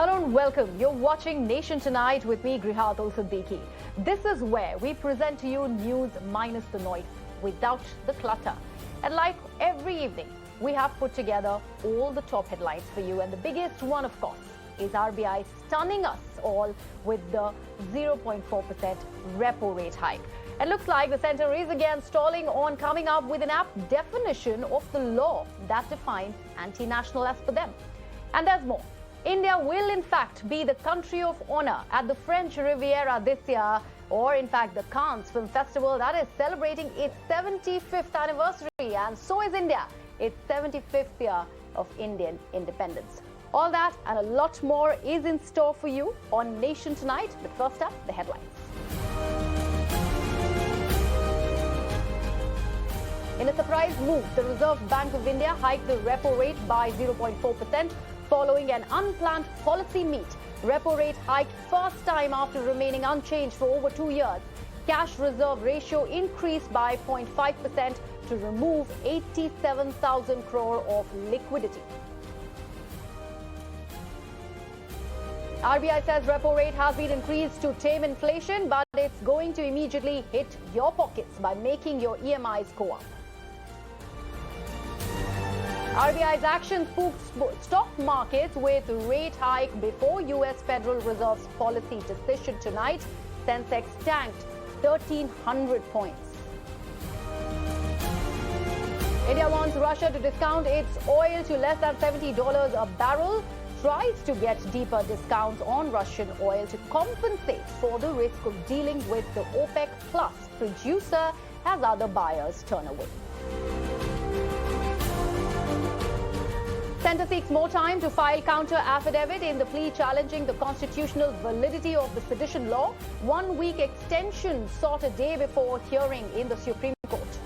Hello and welcome. You're watching Nation Tonight with me, Griha Atul. This is where we present to you news minus the noise, without the clutter. And like every evening, we have put together all the top headlines for you. And the biggest one, of course, is RBI stunning us all with the 0.4% repo rate hike. It looks like the centre is again stalling on coming up with an apt definition of the law that defines anti-national as per them. And there's more. India will in fact be the country of honour at the French Riviera this year, or in fact the Cannes Film Festival that is celebrating its 75th anniversary, and so is India, its 75th year of Indian independence. All that and a lot more is in store for you on Nation Tonight, but first up, the headlines. In a surprise move, the Reserve Bank of India hiked the repo rate by 0.4%. Following an unplanned policy meet. Repo rate hiked first time after remaining unchanged for over 2 years. Cash reserve ratio increased by 0.5% to remove 87,000 crore of liquidity. RBI says repo rate has been increased to tame inflation, but it's going to immediately hit your pockets by making your EMIs go up. RBI's action spooked stock markets with rate hike before US Federal Reserve's policy decision tonight. Sensex tanked 1,300 points. India wants Russia to discount its oil to less than $70 a barrel. Tries to get deeper discounts on Russian oil to compensate for the risk of dealing with the OPEC Plus producer as other buyers turn away. Centre seeks more time to file counter affidavit in the plea challenging the constitutional validity of the sedition law. 1 week extension sought a day before hearing in the Supreme Court.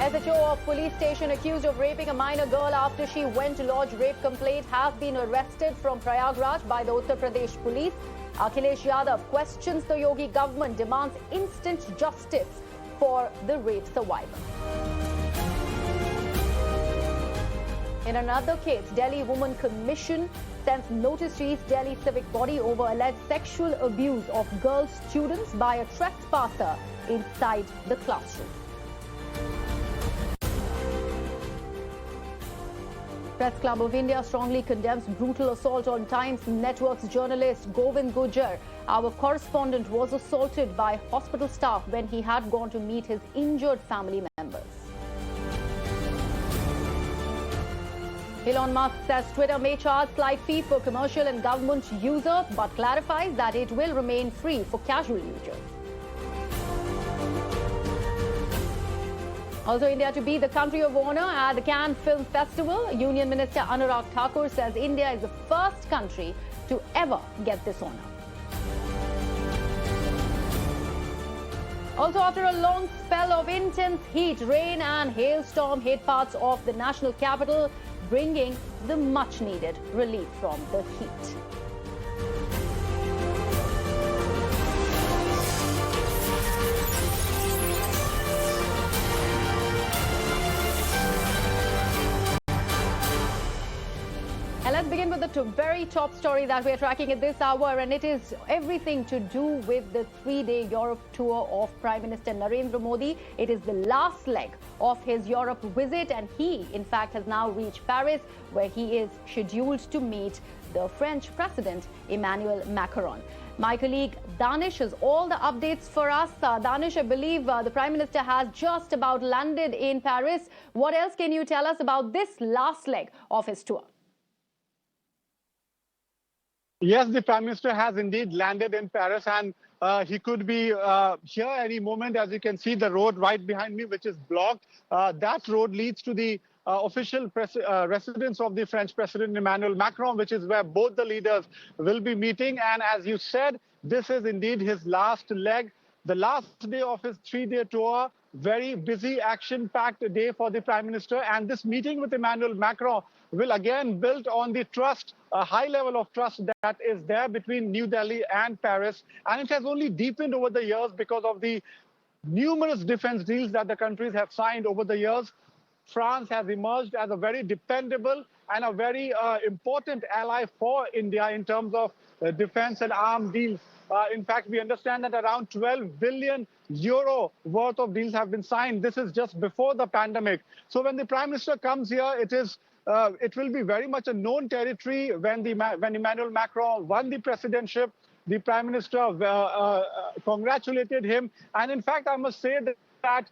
SHO of police station accused of raping a minor girl after she went to lodge rape complaint has been arrested from Prayagraj by the Uttar Pradesh police. Akhilesh Yadav questions the Yogi government, demands instant justice for the rape survivor. In another case, Delhi Women Commission sends notice to East Delhi civic body over alleged sexual abuse of girl students by a trespasser inside the classroom. Press Club of India strongly condemns brutal assault on Times Network's journalist Govind Gujjar. Our correspondent was assaulted by hospital staff when he had gone to meet his injured family members. Elon Musk says Twitter may charge slight fee for commercial and government users, but clarifies that it will remain free for casual users. Also, India to be the country of honour at the Cannes Film Festival. Union Minister Anurag Thakur says India is the first country to ever get this honour. Also, after a long spell of intense heat, rain and hailstorm hit parts of the national capital, bringing the much-needed relief from the heat. And let's begin with the very top story that we're tracking at this hour, and it is everything to do with the 3-day Europe tour of Prime Minister Narendra Modi. It is the last leg of his Europe visit, and he, in fact, has now reached Paris, where he is scheduled to meet the French President Emmanuel Macron. My colleague Danish has all the updates for us. Danish, I believe the Prime Minister has just about landed in Paris. What else can you tell us about this last leg of his tour? Yes, the Prime Minister has indeed landed in Paris, and he could be here any moment. As you can see, the road right behind me, which is blocked, that road leads to the official residence of the French President Emmanuel Macron, which is where both the leaders will be meeting. And as you said, this is indeed his last leg, the last day of his 3-day tour. Very busy, action-packed day for the Prime Minister. And this meeting with Emmanuel Macron will again build on the trust, a high level of trust that is there between New Delhi and Paris. And it has only deepened over the years because of the numerous defense deals that the countries have signed over the years. France has emerged as a very dependable and a very important ally for India in terms of defense and arms deals. In fact, we understand that around 12 billion euro worth of deals have been signed. This is just before the pandemic. So when the Prime Minister comes here, it will be very much a known territory. When Emmanuel Macron won the presidency, the Prime Minister congratulated him. And in fact, I must say that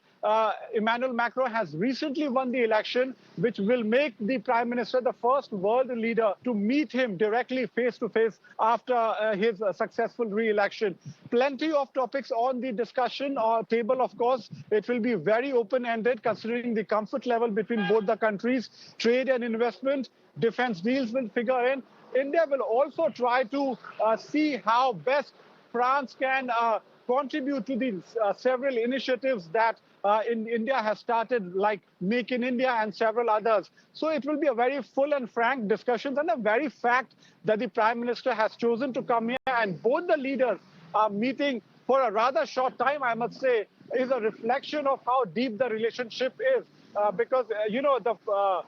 Emmanuel Macron has recently won the election, which will make the Prime Minister the first world leader to meet him directly face to face after his successful re-election. Plenty of topics on the discussion table, of course. It will be very open-ended considering the comfort level between both the countries. Trade and investment, defense deals will figure in. India will also try to see how best France can contribute to the several initiatives that in India has started, like Make in India and several others. So it will be a very full and frank discussion, and the very fact that the Prime Minister has chosen to come here and both the leaders are meeting for a rather short time, I must say, is a reflection of how deep the relationship is. Because, the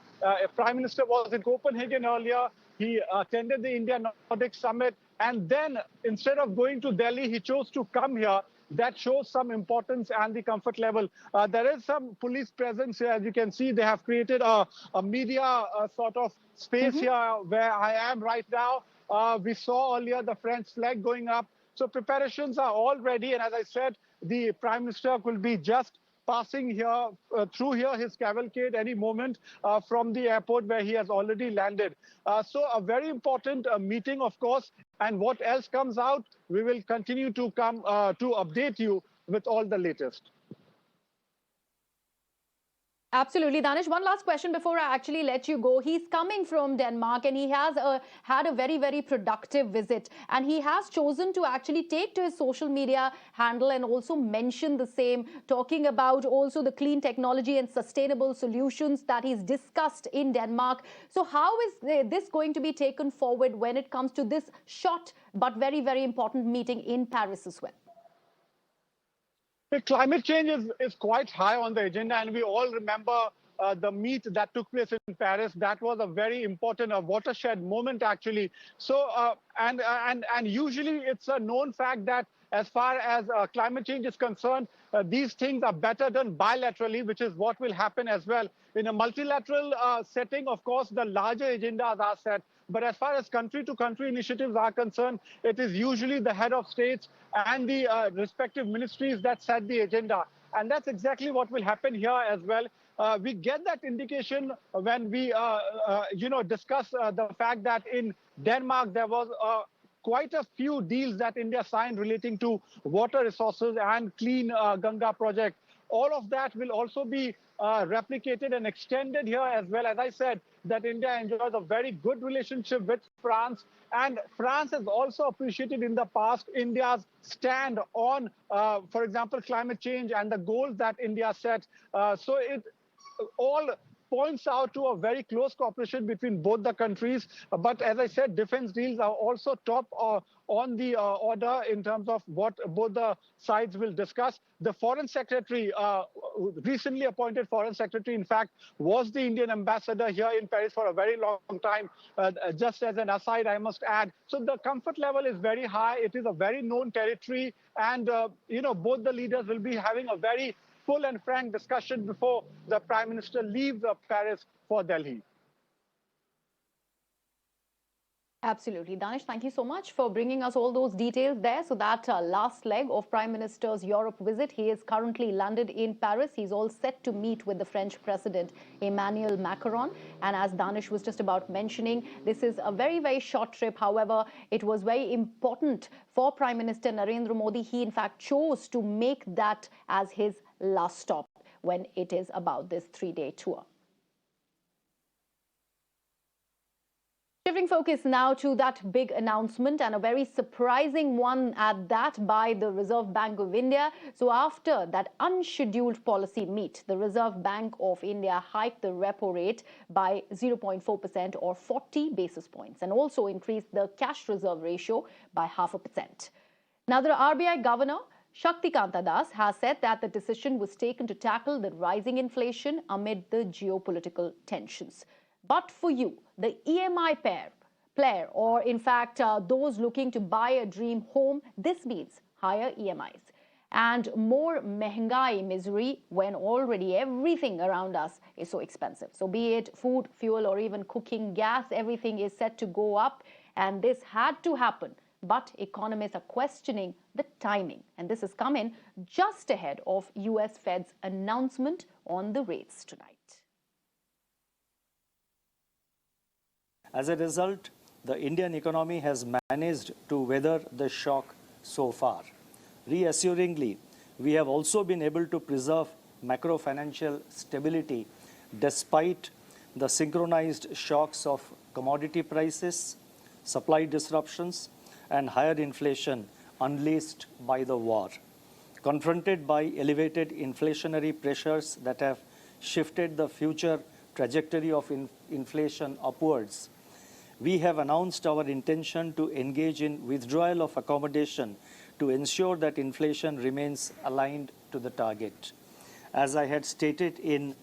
Prime Minister was in Copenhagen earlier. He attended the India-Nordic summit. And then instead of going to Delhi, he chose to come here. That shows some importance and the comfort level. There is some police presence here. As you can see, they have created a media sort of space here where I am right now. We saw earlier the French flag going up. So preparations are all ready. And as I said, the Prime Minister will be just passing here through here, his cavalcade any moment from the airport where he has already landed. So a very important meeting, of course. And what else comes out, we will continue to come to update you with all the latest. Absolutely. Danish, one last question before I actually let you go. He's coming from Denmark and he has had a very, very productive visit. And he has chosen to actually take to his social media handle and also mention the same, talking about also the clean technology and sustainable solutions that he's discussed in Denmark. So how is this going to be taken forward when it comes to this short but very, very important meeting in Paris as well? The climate change is quite high on the agenda, and we all remember the meet that took place in Paris. That was a very important watershed moment, actually. So, and usually it's a known fact that as far as climate change is concerned, these things are better done bilaterally, which is what will happen as well. In a multilateral setting, of course, the larger agendas are set. But as far as country-to-country initiatives are concerned, it is usually the head of states and the respective ministries that set the agenda. And that's exactly what will happen here as well. We get that indication when we, discuss the fact that in Denmark there was quite a few deals that India signed relating to water resources and clean Ganga project. All of that will also be replicated and extended here as well. As I said, that India enjoys a very good relationship with France, and France has also appreciated in the past India's stand on, for example, climate change and the goals that India set. So it all points out to a very close cooperation between both the countries. But as I said, defense deals are also top on the order in terms of what both the sides will discuss. The foreign secretary, recently appointed foreign secretary, in fact, was the Indian ambassador here in Paris for a very long time. Just as an aside, I must add. So the comfort level is very high. It is a very known territory. And, both the leaders will be having a very full and frank discussion before the Prime Minister leaves Paris for Delhi. Absolutely. Danish, thank you so much for bringing us all those details there. So that last leg of Prime Minister's Europe visit, he is currently landed in Paris. He's all set to meet with the French President Emmanuel Macron. And as Danish was just about mentioning, this is a very, very short trip. However, it was very important for Prime Minister Narendra Modi. He, in fact, chose to make that as his last stop when it is about this 3-day tour. Shifting focus now to that big announcement, and a very surprising one at that, by the Reserve Bank of India. So after that unscheduled policy meet, the Reserve Bank of India hiked the repo rate by 0.4% or 40 basis points, and also increased the cash reserve ratio by 0.5%. Now, the RBI Governor Shaktikanta Das has said that the decision was taken to tackle the rising inflation amid the geopolitical tensions. But for you, the EMI player, or in fact, those looking to buy a dream home, this means higher EMIs and more mehengai misery when already everything around us is so expensive. So be it food, fuel, or even cooking gas, everything is set to go up, and this had to happen. But economists are questioning the timing, and this has come in just ahead of US Fed's announcement on the rates tonight. As a result, the Indian economy has managed to weather the shock so far. Reassuringly, we have also been able to preserve macro-financial stability despite the synchronized shocks of commodity prices, supply disruptions, and higher inflation unleashed by the war. Confronted by elevated inflationary pressures that have shifted the future trajectory of inflation upwards, we have announced our intention to engage in withdrawal of accommodation to ensure that inflation remains aligned to the target. As I had stated in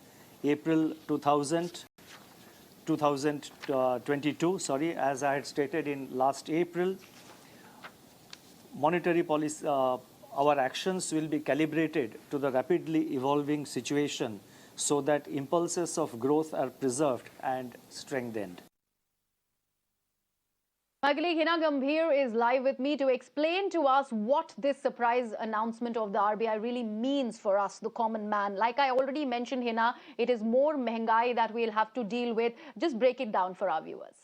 April 2022, as I had stated in last April, monetary policy, our actions will be calibrated to the rapidly evolving situation so that impulses of growth are preserved and strengthened. My colleague Hina Gambhir is live with me to explain to us what this surprise announcement of the RBI really means for us, the common man. Like I already mentioned, Hina, it is more mehengai that we'll have to deal with. Just break it down for our viewers.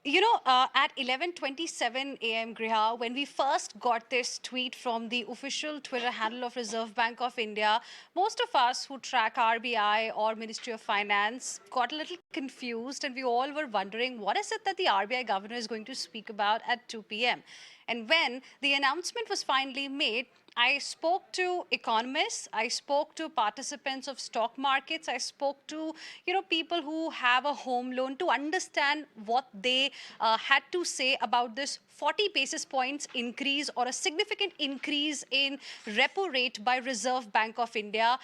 You know, at 11:27 a.m. Griha, when we first got this tweet from the official Twitter handle of Reserve Bank of India, most of us who track RBI or Ministry of Finance got a little confused, and we all were wondering, what is it that the RBI governor is going to speak about at 2 p.m.? And when the announcement was finally made, I spoke to economists, I spoke to participants of stock markets, I spoke to, people who have a home loan to understand what they had to say about this 40 basis points increase or a significant increase in repo rate by Reserve Bank of India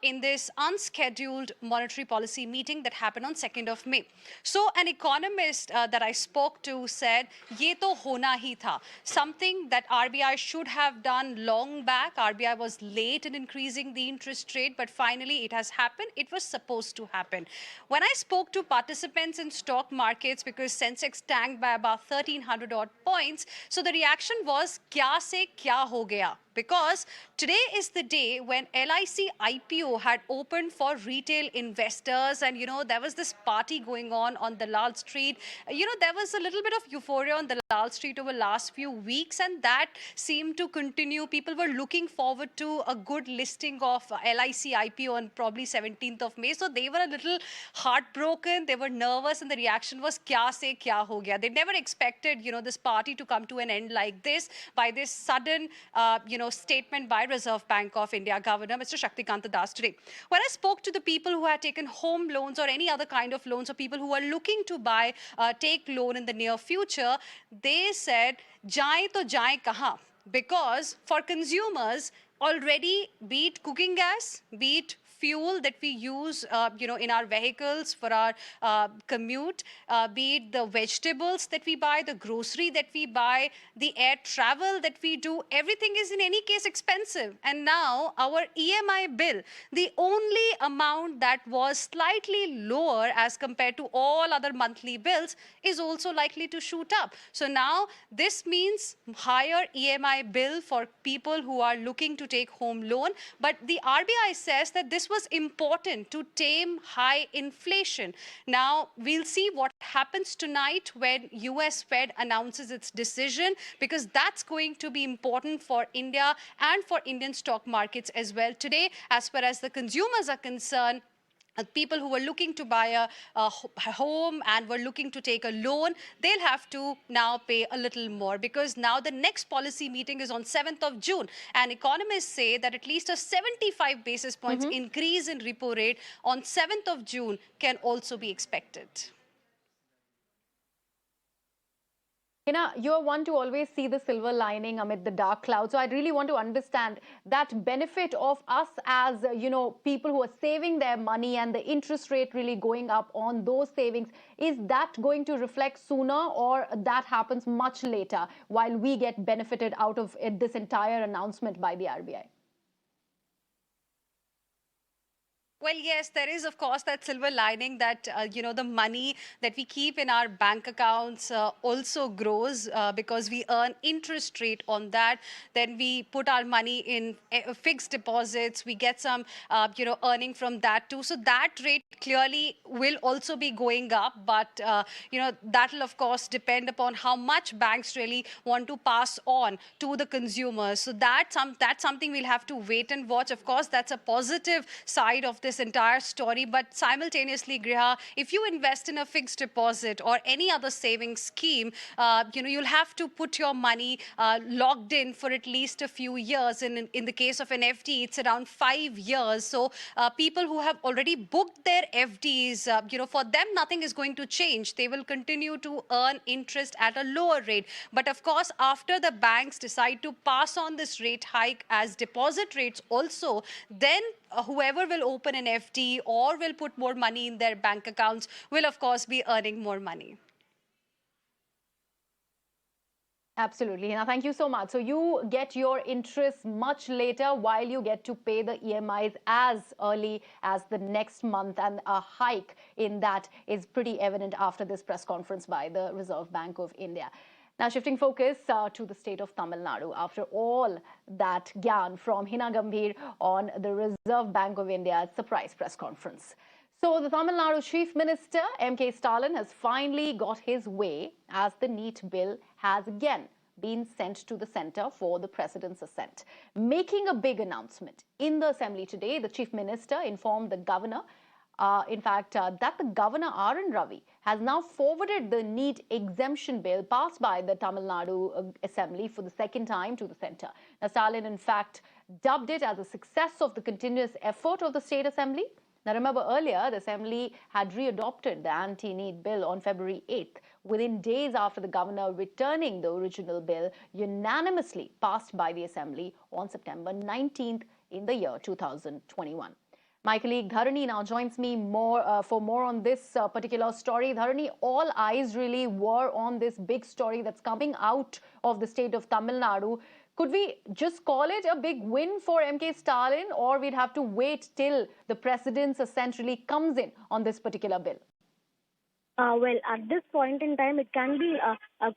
in this unscheduled monetary policy meeting that happened on 2nd of May. So an economist that I spoke to said, ye to hona hi tha, something that RBI should have done long back. RBI was late in increasing the interest rate, but finally it has happened. It was supposed to happen. When I spoke to participants in stock markets, because Sensex tanked by about 1,300 odd points, so the reaction was, kya se kya ho gaya? Because today is the day when LIC IPO had opened for retail investors, and there was this party going on the Lal Street. There was a little bit of euphoria on the Lal Street over last few weeks, and that seemed to continue. People were looking forward to a good listing of LIC IPO on probably 17th of May. So they were a little heartbroken, they were nervous, and the reaction was kya se kya ho gaya. They never expected, this party to come to an end like this by this sudden, statement by Reserve Bank of India Governor Mr. Shaktikanta Das today. When I spoke to the people who had taken home loans or any other kind of loans, or people who are looking to buy, take loan in the near future, they said, jaye to jaye kahan? Because for consumers, already, be it cooking gas, be it fuel that we use, in our vehicles for our commute, be it the vegetables that we buy, the grocery that we buy, the air travel that we do, everything is in any case expensive. And now our EMI bill, the only amount that was slightly lower as compared to all other monthly bills, is also likely to shoot up. So now this means higher EMI bill for people who are looking to take home loan. But the RBI says that this was important to tame high inflation. Now, we'll see what happens tonight when US Fed announces its decision, because that's going to be important for India and for Indian stock markets as well. Today, as far as the consumers are concerned, people who were looking to buy a home and were looking to take a loan, they'll have to now pay a little more, because now the next policy meeting is on 7th of June. And economists say that at least a 75 basis points increase in repo rate on 7th of June can also be expected. You're one to always see the silver lining amid the dark cloud. So I really want to understand that benefit of us as, people who are saving their money and the interest rate really going up on those savings. Is that going to reflect sooner, or that happens much later while we get benefited out of this entire announcement by the RBI? Well, yes, there is, of course, that silver lining that, the money that we keep in our bank accounts also grows because we earn interest rate on that. Then we put our money in fixed deposits. We get some, earning from that too. So that rate clearly will also be going up. But, that will, of course, depend upon how much banks really want to pass on to the consumers. So that's something we'll have to wait and watch. Of course, that's a positive side of this entire story, but simultaneously, Griha, if you invest in a fixed deposit or any other savings scheme, you'll have to put your money locked in for at least a few years. And in the case of an FD, it's around 5 years. So people who have already booked their FDs, for them, nothing is going to change. They will continue to earn interest at a lower rate. But of course, after the banks decide to pass on this rate hike as deposit rates also, then whoever will open an FD or will put more money in their bank accounts will, of course, be earning more money. Absolutely. Now, thank you so much. So you get your interest much later while you get to pay the EMIs as early as the next month. And a hike in that is pretty evident after this press conference by the Reserve Bank of India. Now, shifting focus to the state of Tamil Nadu. After all that gyan from Hina Gambhir on the Reserve Bank of India's surprise press conference. So the Tamil Nadu Chief Minister, M.K. Stalin, has finally got his way as the NEET bill has again been sent to the centre for the President's assent. Making a big announcement in the Assembly today, the Chief Minister informed the Governor that the Governor R.N. Ravi has now forwarded the NEET exemption bill passed by the Tamil Nadu Assembly for the second time to the centre. Now, Stalin, in fact, dubbed it as a success of the continuous effort of the State Assembly. Now, remember earlier, the Assembly had readopted the anti-NEET bill on February 8th, within days after the Governor returning the original bill unanimously passed by the Assembly on September 19th in the year 2021. My colleague Dharani now joins me for more on this particular story. Dharani, all eyes really were on this big story that's coming out of the state of Tamil Nadu. Could we just call it a big win for M.K. Stalin, or we'd have to wait till the President's assent really comes in on this particular bill? Well, at this point in time, it can be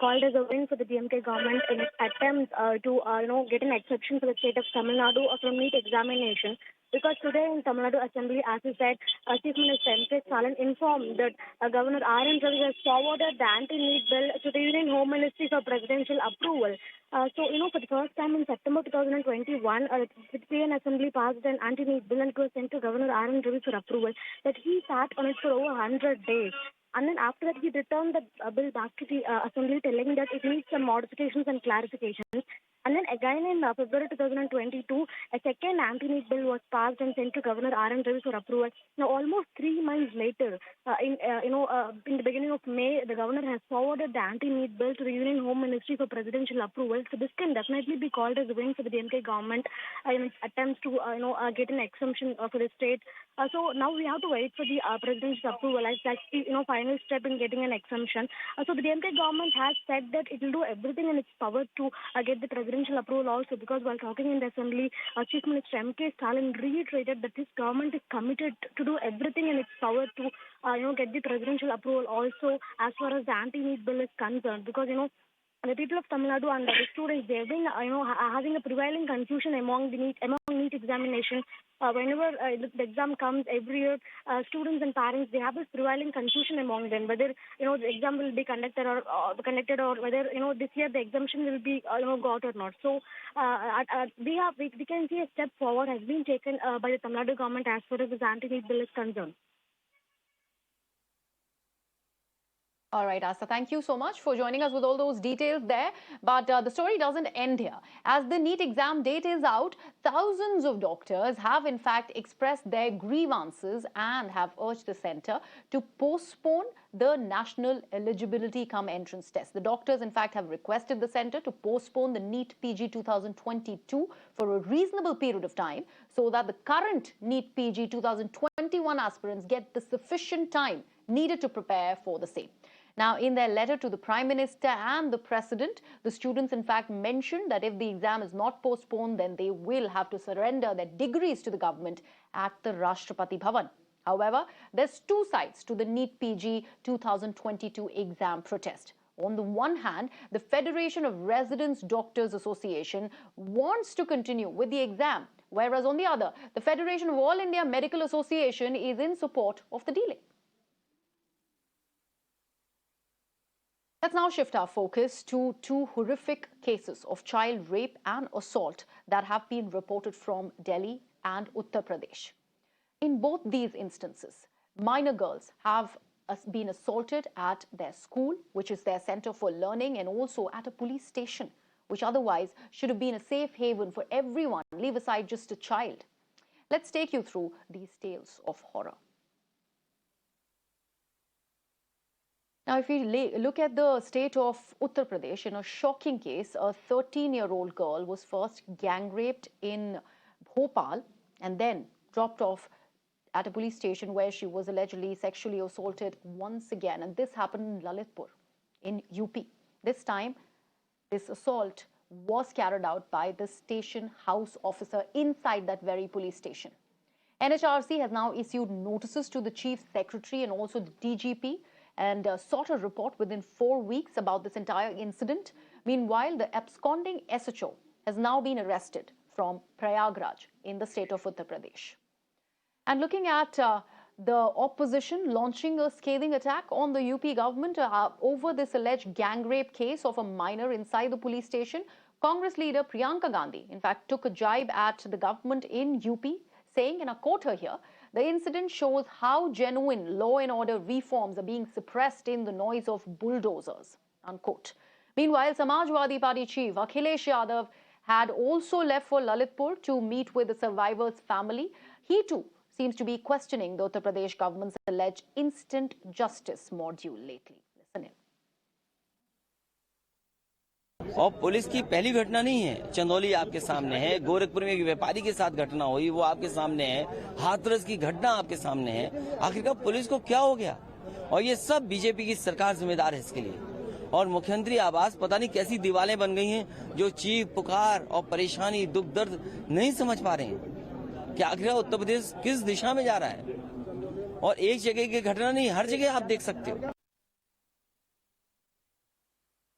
called as a win for the DMK government in its attempt to get an exception for the state of Tamil Nadu from NEET examination. Because today in Tamil Nadu Assembly, as you said, Chief Minister M.K. Stalin informed that Governor R.N. Ravi has forwarded the anti-NEET bill to the Union Home Ministry for presidential approval. For the first time in September 2021, the PN Assembly passed an anti-NEET bill and it was sent to Governor R.N. Ravi for approval. That he sat on it for over 100 days. And then after that, he returned the bill back to the Assembly, telling that it needs some modifications and clarifications. And then again in February 2022, a second anti-NEET bill was passed and sent to Governor R.N. Ravi for approval. Now, almost 3 months later, in the beginning of May, the Governor has forwarded the anti-NEET bill to the Union Home Ministry for presidential approval. So this can definitely be called as a win for the DMK government in its attempts to get an exemption for the state. So now we have to wait for the presidential approval, as that's the final step in getting an exemption. So the DMK government has said that it will do everything in its power to get the presidential approval also, because while talking in the Assembly, Chief Minister M.K. Stalin reiterated that this government is committed to do everything in its power to get the presidential approval also as far as the anti-NEET bill is concerned, because the people of Tamil Nadu and the students, they have been having a prevailing confusion among NEET examination. Whenever the exam comes every year, students and parents, they have this prevailing confusion among them whether the exam will be conducted or whether this year the exemption will be got or not. So we can see a step forward has been taken by the Tamil Nadu government as far as this anti-NEET bill is concerned. All right, Asta, thank you so much for joining us with all those details there. But the story doesn't end here. As the NEET exam date is out, thousands of doctors have in fact expressed their grievances and have urged the centre to postpone the national eligibility cum entrance test. The doctors in fact have requested the centre to postpone the NEET PG 2022 for a reasonable period of time so that the current NEET PG 2021 aspirants get the sufficient time needed to prepare for the same. Now, in their letter to the Prime Minister and the President, the students in fact mentioned that if the exam is not postponed, then they will have to surrender their degrees to the government at the Rashtrapati Bhavan. However, there's two sides to the NEET PG 2022 exam protest. On the one hand, the Federation of Residents Doctors Association wants to continue with the exam, whereas on the other, the Federation of All India Medical Association is in support of the delay. Let's now shift our focus to two horrific cases of child rape and assault that have been reported from Delhi and Uttar Pradesh. In both these instances, minor girls have been assaulted at their school, which is their center for learning, and also at a police station, which otherwise should have been a safe haven for everyone, leave aside just a child. Let's take you through these tales of horror. Now, if we look at the state of Uttar Pradesh, in a shocking case, a 13-year-old girl was first gang raped in Bhopal and then dropped off at a police station where she was allegedly sexually assaulted once again. And this happened in Lalitpur in UP. This time, this assault was carried out by the station house officer inside that very police station. NHRC has now issued notices to the Chief Secretary and also the DGP and sought a report within 4 weeks about this entire incident. Meanwhile, the absconding SHO has now been arrested from Prayagraj in the state of Uttar Pradesh. And looking at the opposition launching a scathing attack on the UP government over this alleged gang rape case of a minor inside the police station, Congress leader Priyanka Gandhi, in fact, took a jibe at the government in UP, saying, and I quote her here, "The incident shows how genuine law and order reforms are being suppressed in the noise of bulldozers," unquote. Meanwhile, Samajwadi Party chief Akhilesh Yadav had also left for Lalitpur to meet with the survivor's family. He too seems to be questioning the Uttar Pradesh government's alleged instant justice module lately. Listen in. और police की पहली घटना नहीं है। चंदौली आपके सामने है, गोरखपुर में एक व्यापारी के साथ घटना हुई, वो आपके सामने है, हाथरस की घटना आपके सामने है। आखिरकार पुलिस को क्या हो गया? और ये सब बीजेपी की सरकार जिम्मेदार है इसके लिए। और मुख्यमंत्री आवास पता नहीं कैसी दीवारें बन गई हैं जो चीख पुकार और परेशानी दुख दर्द नहीं समझ पा रहे हैं कि आखिर उत्तर प्रदेश किस दिशा में जा रहा है। और एक जगह की घटना नहीं, हर जगह आप देख सकते हो।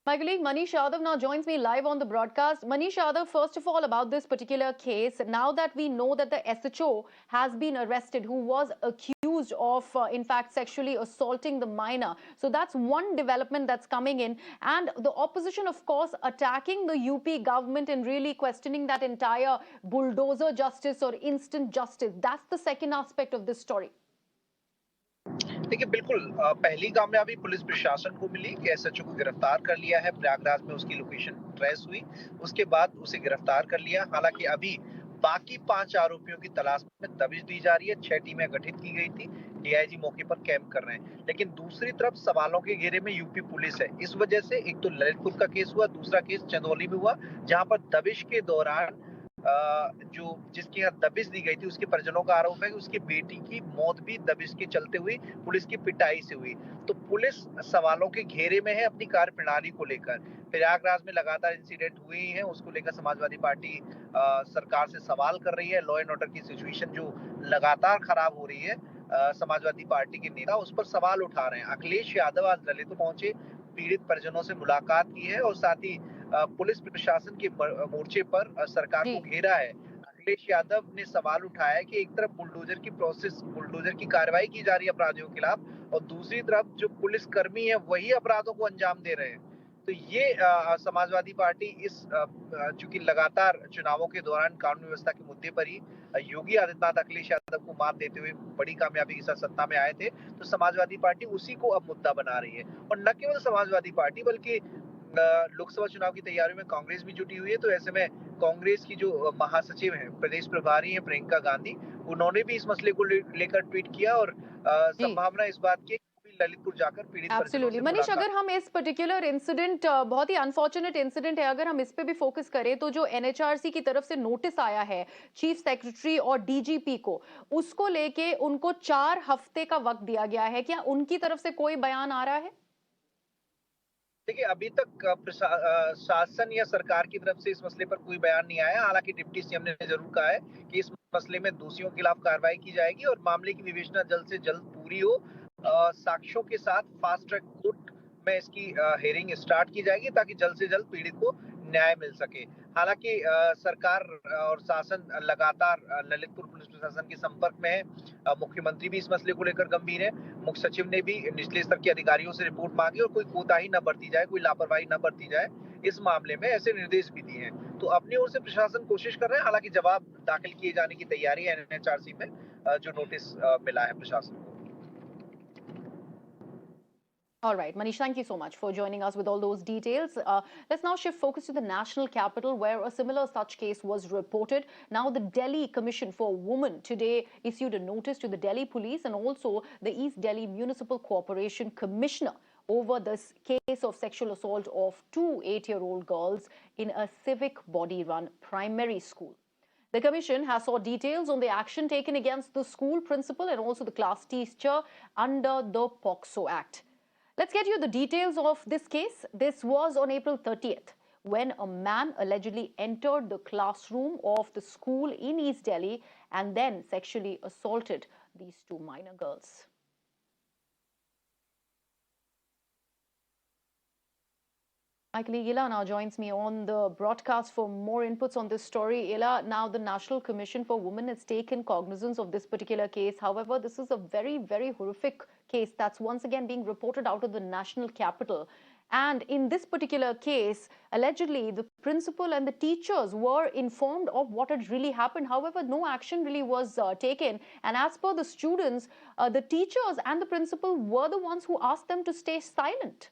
My colleague Manish Yadav now joins me live on the broadcast. Manish Yadav, first of all, about this particular case, now that we know that the SHO has been arrested, who was accused of, in fact, sexually assaulting the minor. So that's one development that's coming in. And the opposition, of course, attacking the UP government and really questioning that entire bulldozer justice or instant justice. That's the second aspect of this story. देखिए, बिल्कुल पहली कामयाबी police प्रशासन को मिली कि SHO को गिरफ्तार कर लिया है। प्रयागराज में उसकी लोकेशन ट्रेस हुई, उसके बाद उसे गिरफ्तार कर लिया। हालांकि अभी बाकी 5 आरोपियों की तलाश में दबिश दी जा रही है। 6 टीमें गठित की गई थी, डीआईजी मौके पर कैंप कर रहे हैं। लेकिन दूसरी तरफ सवालों के घेरे में यूपी पुलिस है। इस वजह से एक तो ललितपुर का केस हुआ, दूसरा केस चंदौली में हुआ, जहां पर दबिश के दौरान जो जिसके यहाँ दबिश दी गई थी उसके परिजनों का आरोप है कि उसकी बेटी की मौत भी दबिश के चलते हुई, पुलिस की पिटाई से हुई। तो पुलिस सवालों के घेरे में है अपनी कार्य प्रणाली को लेकर। प्रयागराज में लगातार इंसिडेंट हुए ही हैं, उसको लेकर समाजवादी पार्टी सरकार से सवाल कर रही है। लॉ एंड ऑर्डर की सिचुएशन जो लगातार खराब हो रही है, समाजवादी पार्टी के नेता उस पर सवाल उठा रहे हैं। अखिलेश यादव आज ललितपुर पहुंचे, पीड़ित परिजनों से मुलाकात की है और साथ ही पुलिस प्रशासन के मोर्चे पर सरकार को घेरा है। अखिलेश यादव ने सवाल उठाया है कि एक तरफ बुलडोजर की कार्रवाई की जा रही है अपराधियों के खिलाफ, और दूसरी तरफ जो पुलिस कर्मी है वही अपराधों को अंजाम दे रहे हैं। तो ये समाजवादी पार्टी इस चूंकि लगातार चुनावों के दौरान कानून व्यवस्था के मुद्दे पर ही योगी आदित्यनाथ अखिलेश यादव को मात देते हुए बड़ी कामयाबी के साथ सत्ता में आए थे, तो समाजवादी पार्टी उसी को अब मुद्दा बना रही है। और न केवल समाजवादी पार्टी बल्कि लोकसभा चुनाव की तैयारियों में कांग्रेस भी जुटी हुई है। तो ऐसे में कांग्रेस की जो महासचिव हैं, प्रदेश प्रभारी हैं प्रियंका गांधी, उन्होंने भी इस मसले को लेकर ट्वीट किया और जी, संभावना इस बात की ललितपुर जाकर पीड़ित परिजनों एब्सोल्युटली से मनीष, मुलाकात। अगर हम इस पर्टिकुलर इंसिडेंट, बहुत ही अनफॉर्चुनेट इंसिडेंट है, अगर हम इस पे भी फोकस करें तो जो एनएचआरसी की तरफ से नोटिस आया है चीफ सेक्रेटरी और डीजीपी को, उसको लेके उनको 4 हफ्ते का वक्त दिया गया है। क्या उनकी तरफ से कोई बयान आ रहा है? देखिए, अभी तक शासन या सरकार की तरफ से इस मसले पर कोई बयान नहीं आया। हालांकि डिप्टी सीएम ने जरूर कहा है कि इस मसले में दोषियों के खिलाफ कार्रवाई की जाएगी और मामले की विवेचना जल्द से जल्द पूरी हो। साक्ष्यों के साथ फास्ट ट्रैक कोर्ट में इसकी हेयरिंग स्टार्ट की जाएगी ताकि जल्द से जल्द पीड़ित को न्याय मिल सके। हालांकि सरकार और शासन लगातार ललितपुर पुलिस प्रशासन के संपर्क में है। मुख्यमंत्री भी इस मसले को लेकर गंभीर है। मुख्य सचिव ने भी निचले स्तर के अधिकारियों से रिपोर्ट मांगी और कोई कोताही न बरती जाए, कोई लापरवाही न बरती जाए इस मामले में, ऐसे निर्देश भी दिए हैं। तो अपनी ओर से प्रशासन कोशिश कर रहे हैं। हालांकि जवाब दाखिल किए जाने की तैयारी है एनएचआरसी में, जो नोटिस मिला है प्रशासन को। All right, Manish, thank you so much for joining us with all those details. Let's now shift focus to the national capital, where a similar such case was reported. Now, the Delhi Commission for Women today issued a notice to the Delhi Police and also the East Delhi Municipal Corporation Commissioner over this case of sexual assault of 2 8-year-old girls in a civic body-run primary school. The commission has sought details on the action taken against the school principal and also the class teacher under the POCSO Act. Let's get you the details of this case. This was on April 30th when a man allegedly entered the classroom of the school in East Delhi and then sexually assaulted these 2 minor girls. Michael Ila now joins me on the broadcast for more inputs on this story. Ila, now the National Commission for Women has taken cognizance of this particular case. However, this is a very, very horrific case that's once again being reported out of the national capital. And in this particular case, allegedly, the principal and the teachers were informed of what had really happened. However, no action really was taken. And as per the students, the teachers and the principal were the ones who asked them to stay silent.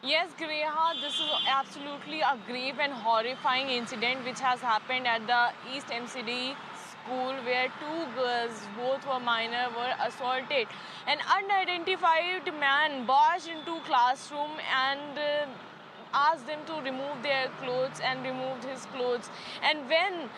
Yes, Griha, this is absolutely a grave and horrifying incident which has happened at the East MCD school where 2 girls, both were minor, were assaulted. An unidentified man barged into classroom and asked them to remove their clothes and removed his clothes. And when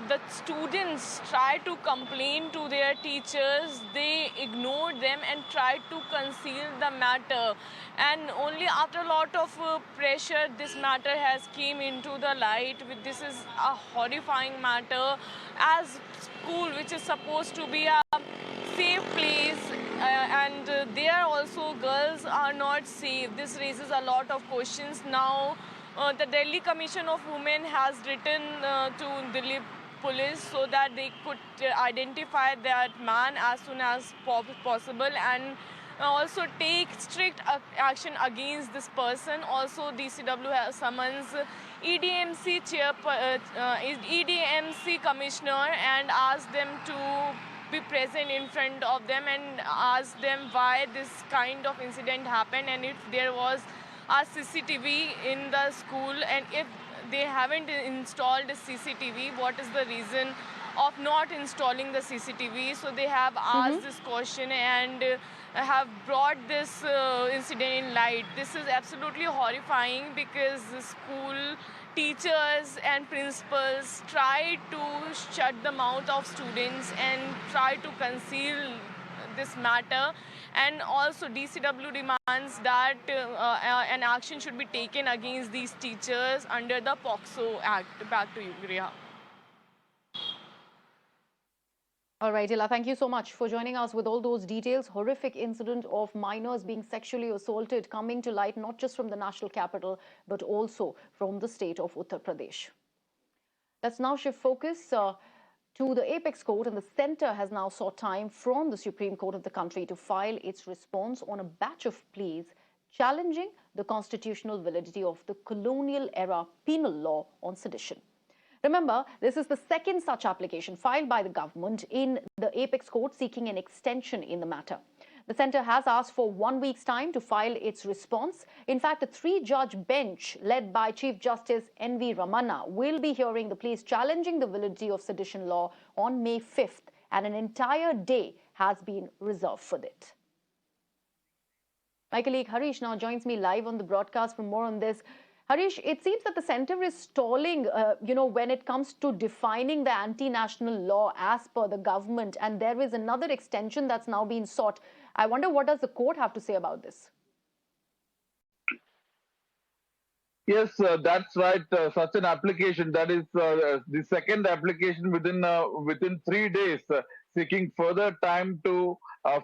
the students tried to complain to their teachers, they ignored them and tried to conceal the matter. And only after a lot of pressure, this matter has came into the light. This is a horrifying matter, as school, which is supposed to be a safe place, and there also girls are not safe. This raises a lot of questions. Now the Delhi Commission of Women has written to Delhi police so that they could identify that man as soon as possible and also take strict action against this person. Also, DCW has summons EDMC EDMC commissioner and asked them to be present in front of them and ask them why this kind of incident happened, and if there was a CCTV in the school, and if they haven't installed a CCTV, what is the reason of not installing the CCTV. So they have asked this question and have brought this incident in light. This is absolutely horrifying because the school teachers and principals try to shut the mouth of students and try to conceal this matter. And also DCW demands that an action should be taken against these teachers under the POCSO Act. Back to you, Griha. All right, Ila, thank you so much for joining us with all those details. Horrific incident of minors being sexually assaulted coming to light, not just from the national capital, but also from the state of Uttar Pradesh. Let's now shift focus. to the apex court, and the centre has now sought time from the Supreme Court of the country to file its response on a batch of pleas challenging the constitutional validity of the colonial-era penal law on sedition. Remember, this is the second such application filed by the government in the apex court seeking an extension in the matter. The centre has asked for 1 week's time to file its response. In fact, a 3-judge bench led by Chief Justice N.V. Ramana will be hearing the pleas challenging the validity of sedition law on May 5th, and an entire day has been reserved for it. My colleague Harish now joins me live on the broadcast for more on this. Harish, it seems that the centre is stalling, when it comes to defining the anti-national law as per the government, and there is another extension that's now been sought. I wonder, what does the court have to say about this? Yes, that's right. Such an application, that is the second application within 3 days, seeking further time to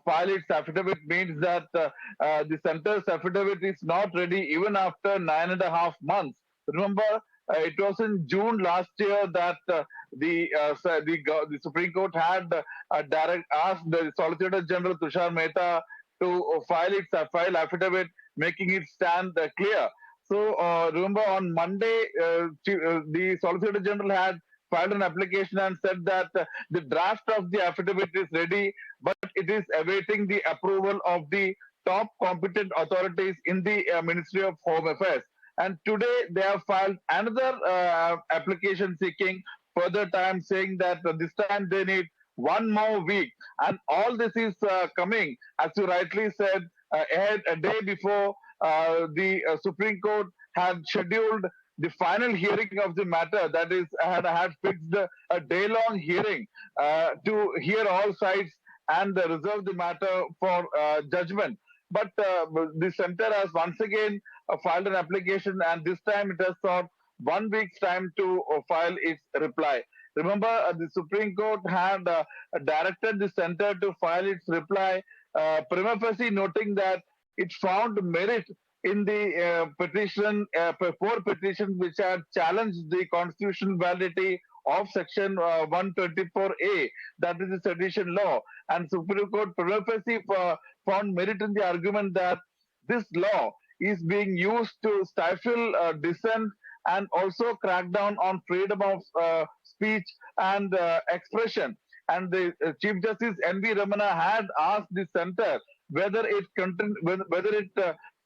file its affidavit, means that the centre's affidavit is not ready even after 9.5 months. Remember, it was in June last year that the Supreme Court had asked the Solicitor General Tushar Mehta to file affidavit, making it stand clear. So remember, on Monday, the Solicitor General had filed an application and said that the draft of the affidavit is ready, but it is awaiting the approval of the top competent authorities in the Ministry of Home Affairs. And today they have filed another application seeking further time, saying that this time they need 1 more week. And all this is coming, as you rightly said, a day before the Supreme Court had scheduled the final hearing of the matter, that is, had fixed a day-long hearing to hear all sides and reserve the matter for judgment. But the centre has once again filed an application, and this time it has sought 1 week's time to file its reply. Remember, the Supreme Court had directed the centre to file its reply, prima facie noting that it found merit in the four petitions which had challenged the constitutional validity of Section 124A, that is the sedition law. And Supreme Court prima facie found merit in the argument that this law is being used to stifle dissent and also crack down on freedom of speech and expression. And the Chief Justice N.V. Ramana had asked the centre whether it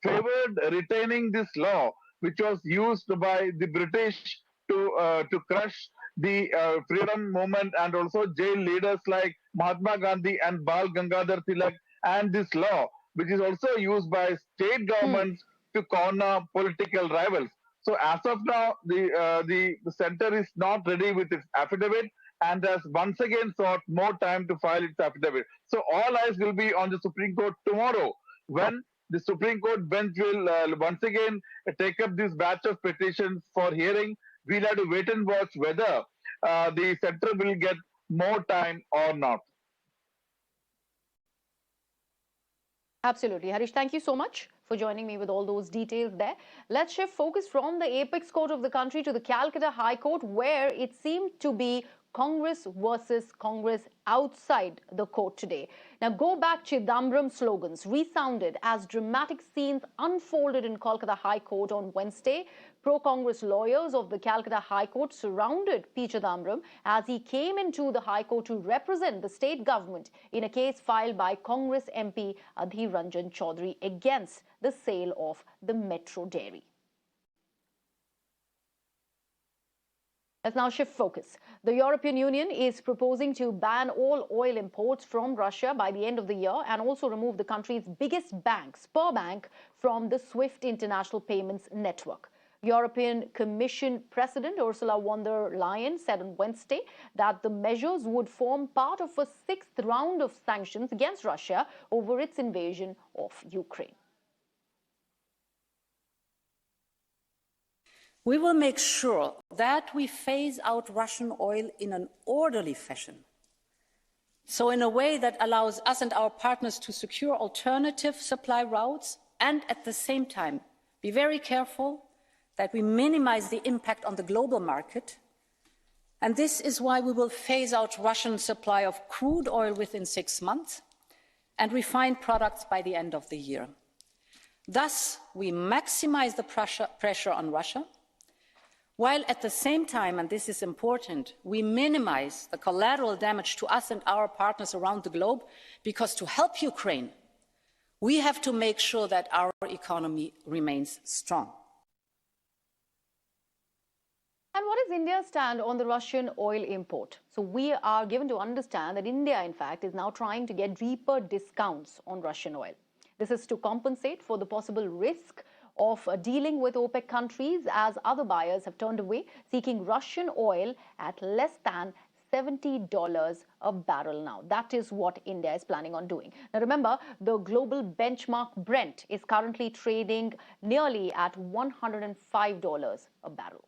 favored retaining this law, which was used by the British to crush the freedom movement and also jail leaders like Mahatma Gandhi and Bal Gangadhar Tilak, and this law, which is also used by state governments to corner political rivals. So as of now, the centre is not ready with its affidavit and has once again sought more time to file its affidavit. So all eyes will be on the Supreme Court tomorrow, when the Supreme Court bench will once again take up this batch of petitions for hearing. We'll have to wait and watch whether the centre will get more time or not. Absolutely. Harish, thank you so much for joining me with all those details there. Let's shift focus from the apex court of the country to the Calcutta High Court, where it seemed to be Congress versus Congress outside the court today. Now, go back Chidambaram slogans resounded as dramatic scenes unfolded in Kolkata High Court on Wednesday. Pro-Congress lawyers of the Calcutta High Court surrounded P. Chidambaram as he came into the High Court to represent the state government in a case filed by Congress MP Adhir Ranjan Chaudhary against the sale of the Metro Dairy. Let's now shift focus. The European Union is proposing to ban all oil imports from Russia by the end of the year and also remove the country's biggest bank, Sberbank, from the SWIFT international payments network. European Commission President Ursula von der Leyen said on Wednesday that the measures would form part of a 6th round of sanctions against Russia over its invasion of Ukraine. We will make sure that we phase out Russian oil in an orderly fashion, so in a way that allows us and our partners to secure alternative supply routes and at the same time be very careful that we minimize the impact on the global market And this is why we will phase out Russian supply of crude oil within 6 months and refined products by the end of the year. Thus, we maximize the pressure on Russia, while at the same time, and this is important, we minimize the collateral damage to us and our partners around the globe, because to help Ukraine, we have to make sure that our economy remains strong. And what is India's stand on the Russian oil import? So we are given to understand that India, in fact, is now trying to get deeper discounts on Russian oil. This is to compensate for the possible risk of dealing with OPEC countries, as other buyers have turned away, seeking Russian oil at less than $70 a barrel now. That is what India is planning on doing. Now remember, the global benchmark Brent is currently trading nearly at $105 a barrel.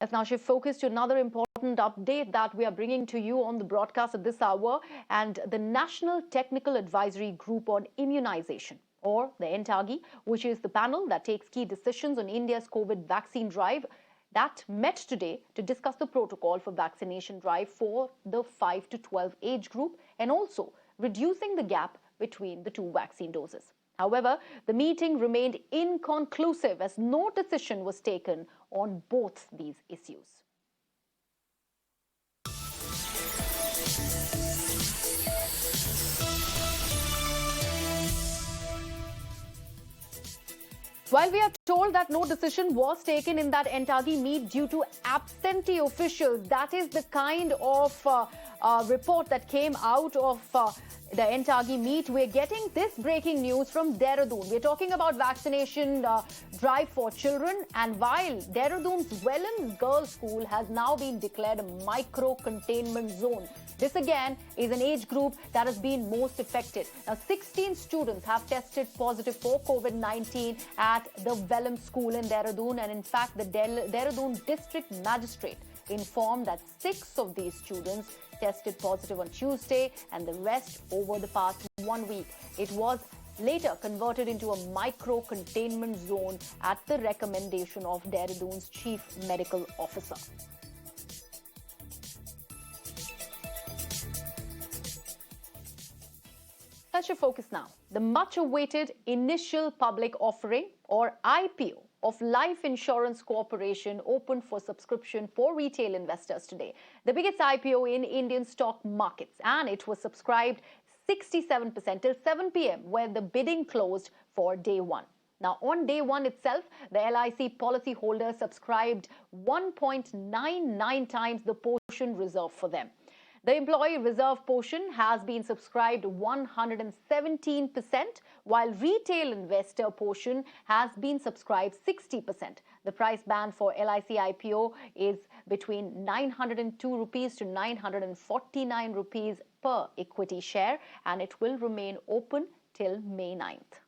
Let's now shift focus to another important update that we are bringing to you on the broadcast at this hour, and the National Technical Advisory Group on Immunization, or the NTAGI, which is the panel that takes key decisions on India's COVID vaccine drive, that met today to discuss the protocol for vaccination drive for the 5 to 12 age group, and also reducing the gap between the two vaccine doses. However, the meeting remained inconclusive as no decision was taken on both these issues. While we are told that no decision was taken in that NTAGI meet due to absentee officials, that is the kind of report that came out of the NTAGI meet. We're getting this breaking news from Dehradun. We're talking about vaccination drive for children, and while Dehradun's Welland Girls' School has now been declared a micro-containment zone, this again is an age group that has been most affected. Now, 16 students have tested positive for COVID-19 at the Welland School in Dehradun, and in fact, the Dehradun District Magistrate informed that 6 of these students tested positive on Tuesday and the rest over the past 1 week. It was later converted into a micro-containment zone at the recommendation of Dehradun's Chief Medical Officer. Let's shift focus now. The much-awaited initial public offering, or IPO, of Life Insurance Corporation opened for subscription for retail investors today. The biggest IPO in Indian stock markets, and it was subscribed 67% till 7 p.m. where the bidding closed for day one. Now, on day one itself, the LIC policyholder subscribed 1.99 times the portion reserved for them. The employee reserve portion has been subscribed 117%, while retail investor portion has been subscribed 60%. The price band for LIC IPO is between 902 rupees to 949 rupees per equity share, and it will remain open till May 9th.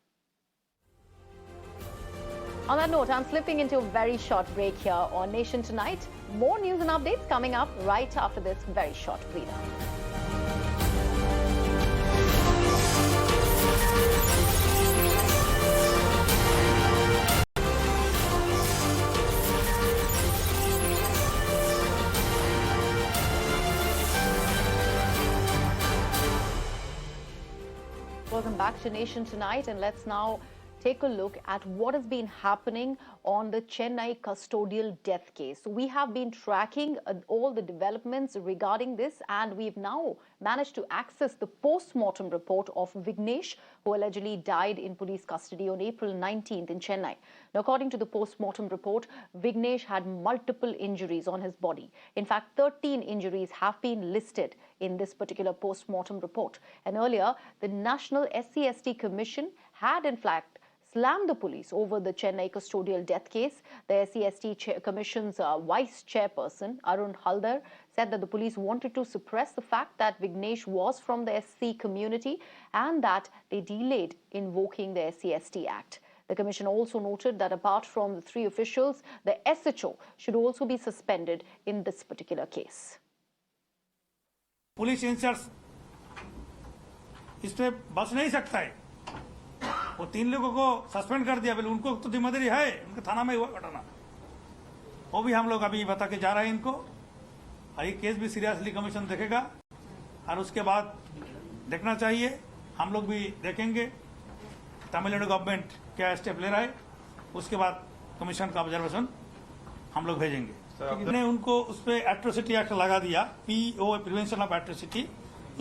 On that note, I'm slipping into a very short break here on Nation Tonight. More news and updates coming up right after this very short breather. Welcome back to Nation Tonight, and let's now take a look at what has been happening on the Chennai custodial death case. So we have been tracking all the developments regarding this, and we've now managed to access the post-mortem report of Vignesh, who allegedly died in police custody on April 19th in Chennai. Now, according to the post-mortem report, Vignesh had multiple injuries on his body. In fact, 13 injuries have been listed in this particular post-mortem report. And earlier, the National SC/ST Commission had in fact slammed the police over the Chennai custodial death case. The SC/ST Commission's vice chairperson, Arun Haldar, said that the police wanted to suppress the fact that Vignesh was from the SC community and that they delayed invoking the SC/ST Act. The commission also noted that apart from the 3 officials, the SHO should also be suspended in this particular case. Police incharge इस पे बस नहीं सकता है। वो 3 लोगों को suspend कर दिया, उनको तो जिम्मेदारी है, उनके थाना में हुआ घटना। वो भी हम लोग अभी बता के जा रहे हैं इनको, और ये केस भी सीरियसली कमीशन देखेगा, और उसके बाद देखना चाहिए, हम लोग भी देखेंगे तमिलनाडु गवर्नमेंट क्या स्टेप ले रहा है, उसके बाद कमीशन का ऑब्जर्वेशन हम लोग भेजेंगे। हमने उनको उस पर एट्रोसिटी एक्ट लगा दिया, PO प्रिवेंशन ऑफ एट्रोसिटी,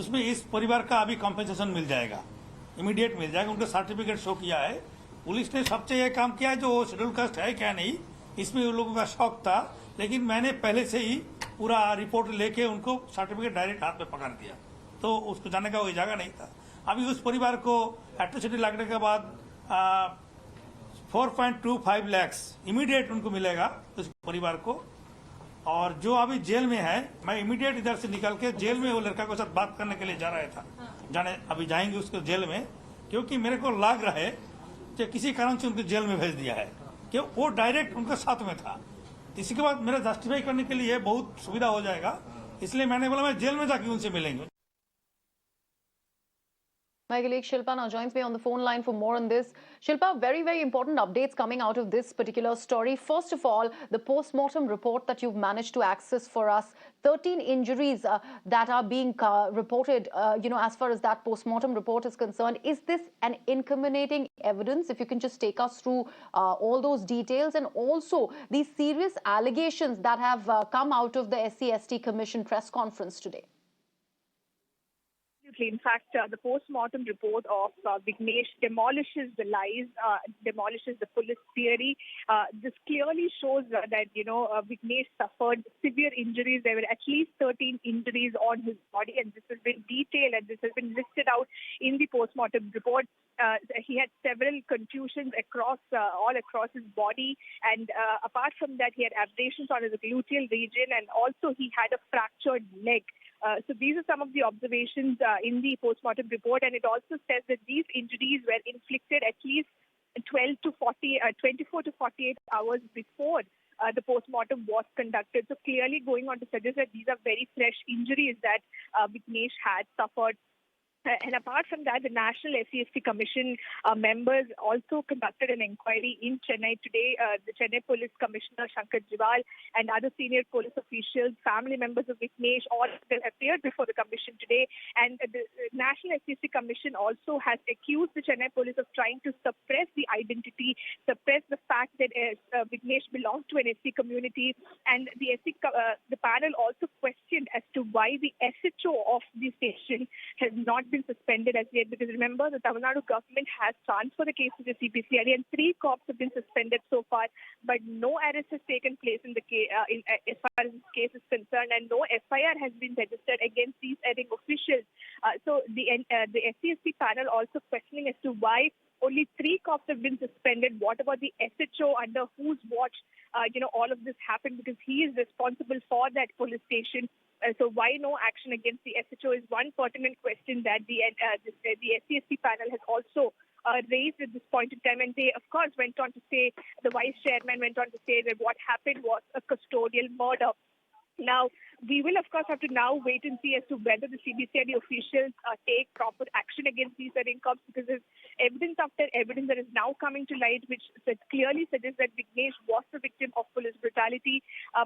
उसमें इस परिवार का अभी कॉम्पेंसेशन मिल जाएगा, इमीडिएट मिल जाएगा। उनका सर्टिफिकेट शो किया है, पुलिस ने सबसे यह काम किया है जो शेड्यूल कास्ट है क्या नहीं, इसमें उन लोगों का शौक था, लेकिन मैंने पहले से ही पूरा रिपोर्ट लेके उनको सर्टिफिकेट डायरेक्ट हाथ में पकड़ दिया, तो उसको जाने का कोई जगह नहीं था। अभी उस परिवार को एट्रोसिटी लगने के बाद 4.25 लाख इमीडिएट उनको मिलेगा उस परिवार को। और जो अभी जेल में है, मैं इमीडिएट इधर से निकल के जेल में वो लड़का के साथ बात करने के लिए जा रहा था, जाने अभी जाएंगे उसको जेल में, क्योंकि मेरे को लग रहा है कि किसी कारण से उनको जेल में भेज दिया है, कि वो डायरेक्ट उनके साथ में था। इसी के बाद मेरा जस्टिफाई करने के लिए बहुत सुविधा हो जाएगा, इसलिए मैंने बोला मैं जेल में जाके उनसे मिलेंगे। My colleague Shilpa now joins me on the phone line for more on this. Shilpa, very, very important updates coming out of this particular story. First of all, the post-mortem report that you've managed to access for us, 13 injuries that are being reported, as far as that post-mortem report is concerned. Is this an incriminating evidence? If you can just take us through all those details, and also these serious allegations that have come out of the SC/ST Commission press conference today. In fact, the post-mortem report of Vignesh demolishes the lies, demolishes the police theory. This clearly shows that, Vignesh suffered severe injuries. There were at least 13 injuries on his body, and this has been detailed and this has been listed out in the post-mortem report. He had several contusions all across his body, and apart from that, he had abrasions on his gluteal region, and also he had a fractured leg. So these are some of the observations in the post-mortem report, and it also says that these injuries were inflicted at least 24 to 48 hours before the post-mortem was conducted. So clearly going on to suggest that these are very fresh injuries that Vignesh had suffered. And apart from that, the National SC/ST Commission members also conducted an inquiry in Chennai today. The Chennai Police Commissioner Shankar Jiwal and other senior police officials, family members of Vignesh, all of them appeared before the commission today. And the National SC/ST Commission also has accused the Chennai Police of trying to suppress the identity, suppress the fact that Vignesh belongs to an SC community. And the panel also questioned as to why the SHO of the station has not been suspended as yet, because remember, the Tamil Nadu government has transferred the case to the CPCID, and 3 cops have been suspended so far, but no arrest has taken place in the case, as far as this case is concerned, and no FIR has been registered against these erring officials. So the SC/ST panel also questioning as to why only 3 cops have been suspended. What about the SHO, under whose watch all of this happened, because he is responsible for that police station. So why no action against the SHO is one pertinent question that the SC/ST panel has also raised at this point in time. And they, of course, went on to say, the vice chairman went on to say that what happened was a custodial murder. Now, we will, of course, have to now wait and see as to whether the CBCID officials take proper action against these erring cops, because there's evidence after evidence that is now coming to light, which clearly suggests that Vignesh was the victim of police brutality.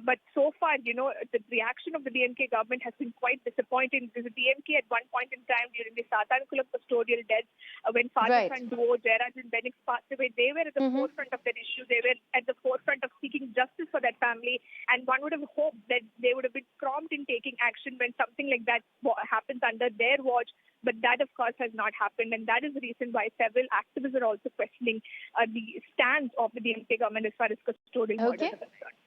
But so far, the reaction of the DMK government has been quite disappointing, because the DMK at one point in time during the Satankulam custodial death, when father-son duo Jairaj and Benix passed away, they were at the forefront of that issue. They were at the forefront of seeking justice for that family, and one would have hoped that they would have been prompt in taking action when something like that happens under their watch. But that, of course, has not happened. And that is the reason why several activists are also questioning the stance of the DMK government as far as custodial murders are concerned.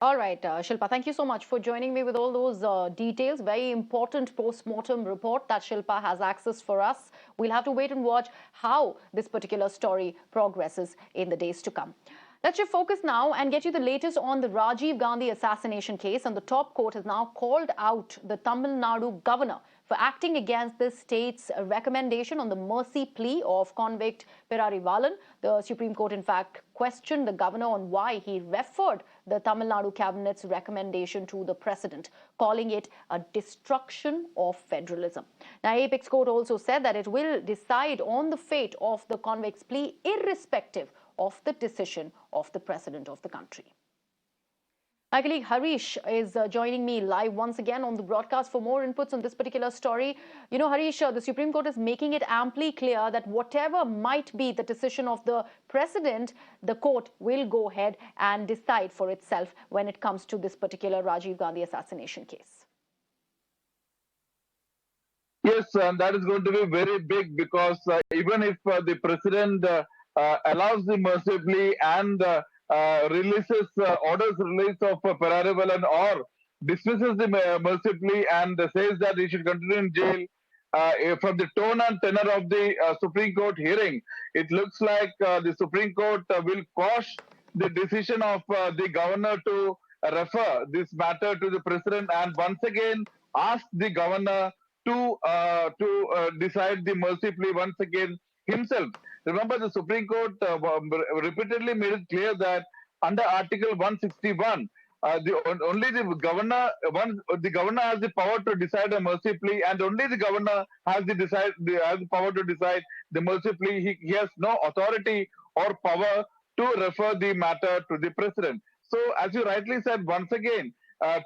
All right, Shilpa, thank you so much for joining me with all those details. Very important post-mortem report that Shilpa has access for us. We'll have to wait and watch how this particular story progresses in the days to come. Let's shift focus now and get you the latest on the Rajiv Gandhi assassination case. And the top court has now called out the Tamil Nadu governor for acting against the state's recommendation on the mercy plea of convict Perarivalan. The Supreme Court, in fact, questioned the governor on why he referred the Tamil Nadu cabinet's recommendation to the president, calling it a destruction of federalism. Now, Apex Court also said that it will decide on the fate of the convict's plea irrespective of the decision of the President of the country. My colleague Harish is joining me live once again on the broadcast for more inputs on this particular story. You know, Harish, the Supreme Court is making it amply clear that whatever might be the decision of the President, the court will go ahead and decide for itself when it comes to this particular Rajiv Gandhi assassination case. Yes, and that is going to be very big because even if the President allows the mercy plea and releases orders release of Perarivalan or dismisses the mercy plea and says that he should continue in jail. From the tone and tenor of the Supreme Court hearing, it looks like the Supreme Court will quash the decision of the governor to refer this matter to the President and once again ask the governor to decide the mercy plea once again himself. Remember, the Supreme Court repeatedly made it clear that under Article 161, only the governor has the power to decide a mercy plea, and only the governor has the power to decide the mercy plea. He has no authority or power to refer the matter to the President. So, as you rightly said, once again,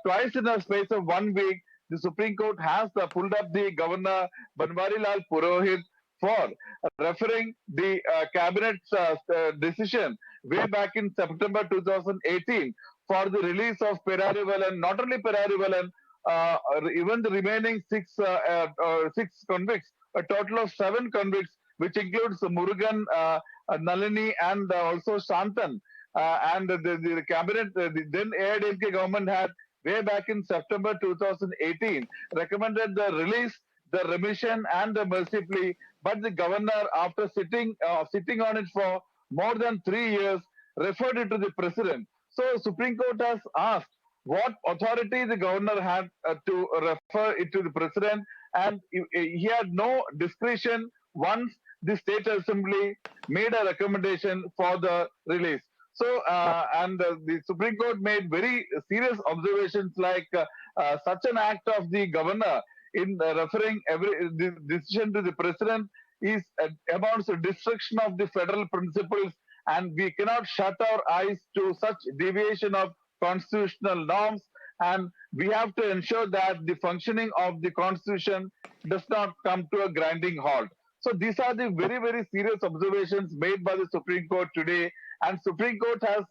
twice in a space of 1 week, the Supreme Court has pulled up the Governor Banwarilal Purohit for referring the cabinet's decision way back in September 2018 for the release of Perarivalan, not only Perarivalan, even the remaining six convicts, a total of 7 convicts, which includes Murugan, Nalini, and also Shantan. And the cabinet, the then AIDMK government had way back in September 2018 recommended the release, the remission, and the mercy plea. But the governor, after sitting on it for more than 3 years, referred it to the President. So Supreme Court has asked what authority the governor had to refer it to the President, and he had no discretion once the State Assembly made a recommendation for the release. So, the Supreme Court made very serious observations like such an act of the governor in referring the decision to the President is amounts to destruction of the federal principles, and we cannot shut our eyes to such deviation of constitutional norms, and we have to ensure that the functioning of the Constitution does not come to a grinding halt. So these are the very, very serious observations made by the Supreme Court today, and Supreme Court has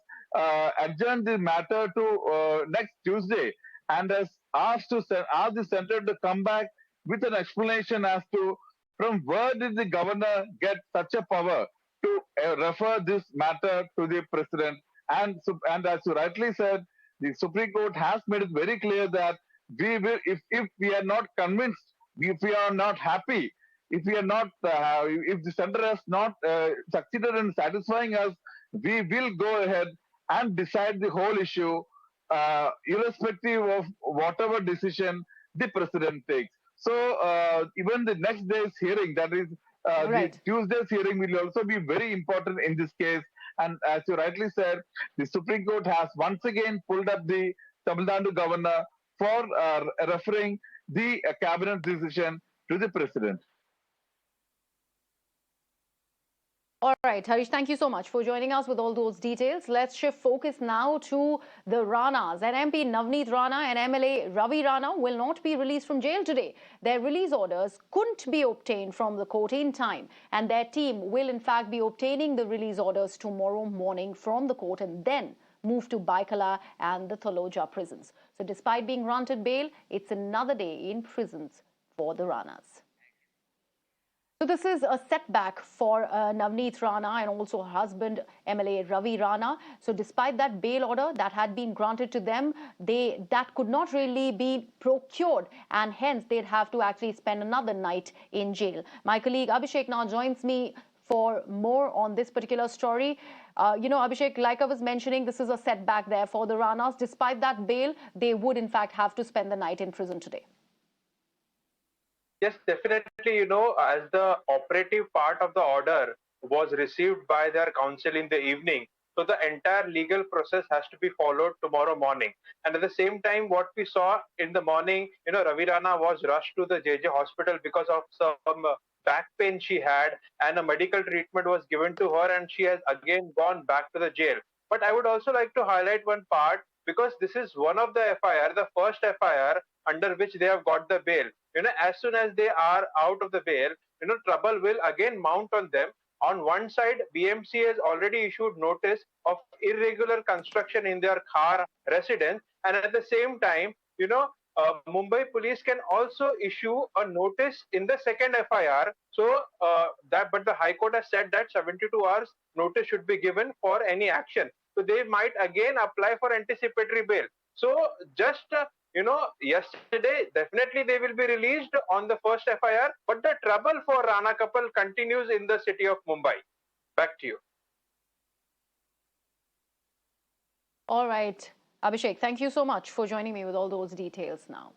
adjourned the matter to next Tuesday and has asked the Centre to come back with an explanation as to from where did the governor get such a power to refer this matter to the President. And as you rightly said, the Supreme Court has made it very clear that we will, if we are not convinced, if we are not happy, if we are not, if the Centre has not succeeded in satisfying us, we will go ahead and decide the whole issue, irrespective of whatever decision the President takes. So even the next day's hearing, that is right. the Tuesday's hearing, will also be very important in this case. And as you rightly said, the Supreme Court has once again pulled up the Tamil Nadu governor for referring the cabinet decision to the President. All right, Harish, thank you so much for joining us with all those details. Let's shift focus now to the Ranas. And MP Navneet Rana and MLA Ravi Rana will not be released from jail today. Their release orders couldn't be obtained from the court in time, and their team will in fact be obtaining the release orders tomorrow morning from the court and then move to Baikala and the Thaloja prisons. So despite being granted bail, it's another day in prisons for the Ranas. So this is a setback for Navneet Rana and also her husband MLA Ravi Rana. So despite that bail order that had been granted to them, that could not really be procured, and hence they'd have to actually spend another night in jail. My colleague Abhishek now joins me for more on this particular story. Abhishek, like I was mentioning, this is a setback there for the Ranas. Despite that bail, they would in fact have to spend the night in prison today. Yes, definitely, as the operative part of the order was received by their counsel in the evening, so the entire legal process has to be followed tomorrow morning. And at the same time, what we saw in the morning, Ravi Rana was rushed to the JJ hospital because of some back pain she had, and a medical treatment was given to her, and she has again gone back to the jail. But I would also like to highlight one part, because this is one of the FIR, the first FIR under which they have got the bail. As soon as they are out of the bail, trouble will again mount on them. On one side, BMC has already issued notice of irregular construction in their Khar residence, and at the same time, Mumbai police can also issue a notice in the second FIR. So but the High Court has said that 72 hours notice should be given for any action. So they might again apply for anticipatory bail. So just yesterday, definitely they will be released on the first FIR, but the trouble for Rana couple continues in the city of Mumbai. Back to you. All right, Abhishek, thank you so much for joining me with all those details now.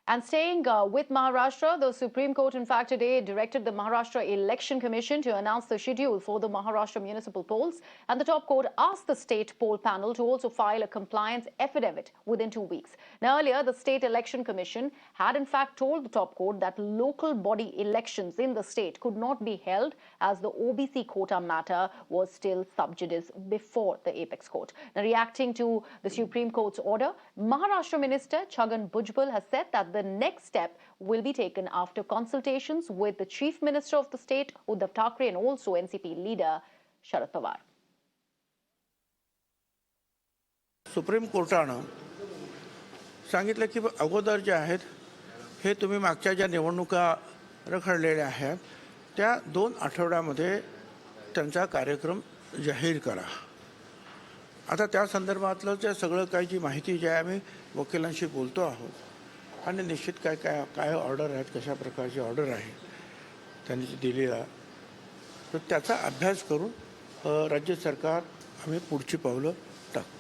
And staying with Maharashtra, the Supreme Court, in fact, today directed the Maharashtra Election Commission to announce the schedule for the Maharashtra municipal polls. And the top court asked the state poll panel to also file a compliance affidavit within 2 weeks. Now, earlier, the State Election Commission had, in fact, told the top court that local body elections in the state could not be held as the OBC quota matter was still sub judice before the apex court. Now, reacting to the Supreme Court's order, Maharashtra Minister Chhagan Bhujbal has said that the next step will be taken after consultations with the Chief Minister of the state, Uddhav Thackeray, and also NCP leader Sharad Pawar. Supreme कोर्टानं सांगितलं की अगोदर जे आहेत हे तुम्ही मागच्या ज्या निवडणुका रखडलेल्या आहेत त्या 2 आठवड्यामध्ये त्यांचा कार्यक्रम जाहीर करा. आता त्या संदर्भातलं जे सगळं काही जी माहिती जी आहे आम्ही वकिलांशी बोलतो आहोत आणि निश्चित काय ऑर्डर आहेत, कशा प्रकारची ऑर्डर आहे त्यांनी दिलेला, तर त्याचा अभ्यास करून राज्य सरकार आम्ही पुढची पावलं टाकू.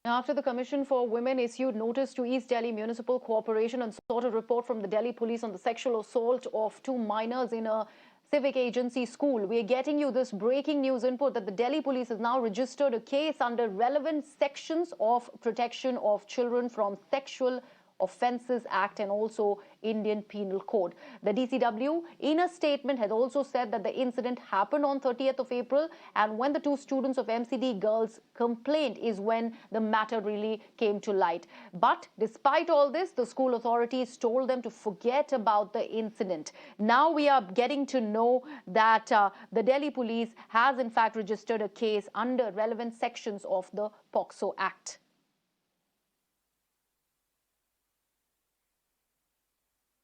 After the Commission for Women issued notice to East Delhi Municipal Corporation and sought a report from the Delhi police on the sexual assault of 2 minors in a civic agency school, we are getting you this breaking news input that the Delhi police has now registered a case under relevant sections of Protection of Children from Sexual Offences Act and also Indian Penal Code. The DCW in a statement had also said that the incident happened on 30th of April, and when the 2 students of MCD girls complained is when the matter really came to light. But despite all this, the school authorities told them to forget about the incident. Now we are getting to know that the Delhi police has in fact registered a case under relevant sections of the POCSO Act.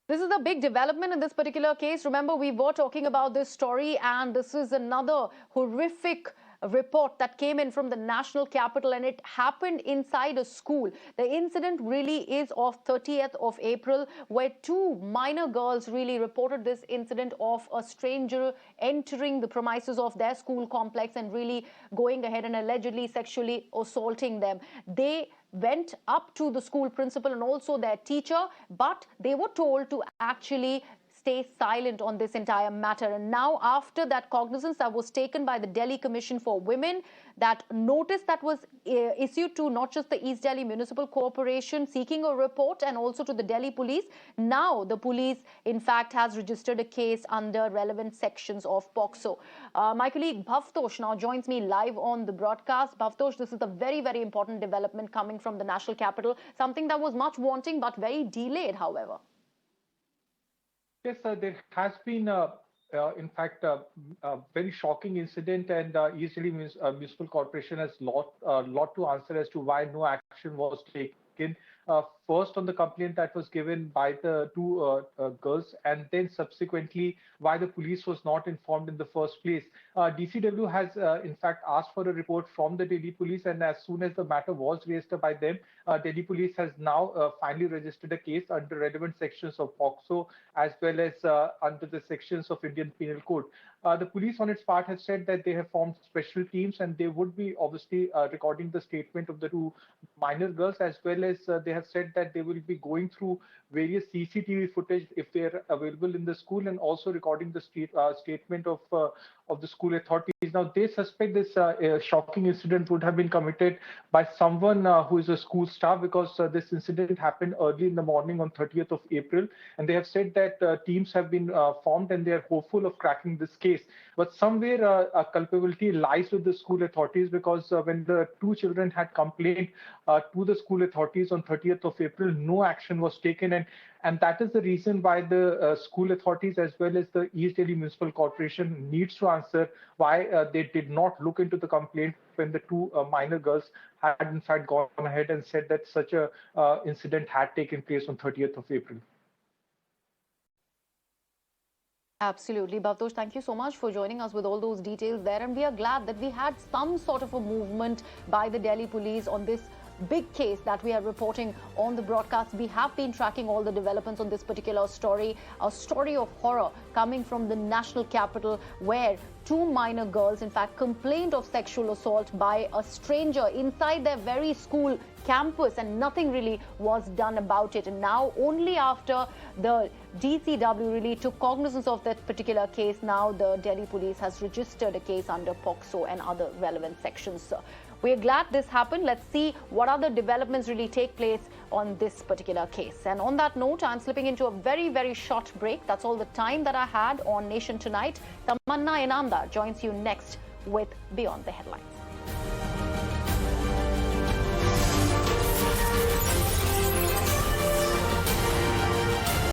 This is a big development in this particular case. Remember, we were talking about this story, and this is another horrific report that came in from the national capital, and it happened inside a school. The incident really is of 30th of April, where 2 minor girls really reported this incident of a stranger entering the premises of their school complex and really going ahead and allegedly sexually assaulting them. They went up to the school principal and also their teacher, but they were told to actually stay silent on this entire matter. And now, after that cognizance that was taken by the Delhi Commission for Women, that notice that was issued to not just the East Delhi Municipal Corporation seeking a report and also to the Delhi police, now the police in fact has registered a case under relevant sections of POCSO. My colleague Bhavtosh now joins me live on the broadcast. Bhavtosh, this is a very, very important development coming from the national capital, something that was much wanting but very delayed, however. Yes, there has been, in fact, a very shocking incident, and East Delhi Municipal Corporation has lot to answer as to why no action was taken. First on the complaint that was given by the 2 girls, and then subsequently why the police was not informed in the first place. DCW has in fact asked for a report from the Delhi police, and as soon as the matter was raised by them, Delhi police has now finally registered a case under relevant sections of POCSO as well as under the sections of Indian Penal Code. The police on its part has said that they have formed special teams and they would be obviously recording the statement of the two minor girls, as well as they have said that they will be going through various CCTV footage if they are available in the school, and also recording the statement of the school authorities. Now, they suspect this shocking incident would have been committed by someone who is a school staff, because this incident happened early in the morning on 30th of April. And they have said that teams have been formed and they are hopeful of cracking this case. But somewhere culpability lies with the school authorities, because when the two children had complained to the school authorities on 30th of April, no action was taken. And that is the reason why the school authorities, as well as the East Delhi Municipal Corporation, needs to answer why they did not look into the complaint when the two minor girls had in fact gone ahead and said that such a incident had taken place on 30th of April. Absolutely. Bhavtosh, thank you so much for joining us with all those details there. And we are glad that we had some sort of a movement by the Delhi police on this big case that we are reporting on the broadcast. We have been tracking all the developments on this particular story, a story of horror coming from the national capital, where two minor girls, in fact, complained of sexual assault by a stranger inside their very school campus, and nothing really was done about it. And now, only after the DCW really took cognizance of that particular case, now the Delhi police has registered a case under POCSO and other relevant sections. We're glad this happened. Let's see what other developments really take place on this particular case. And on that note, I'm slipping into a very, very short break. That's all the time that I had on Nation Tonight. Tamanna Inamdar joins you next with Beyond the Headlines.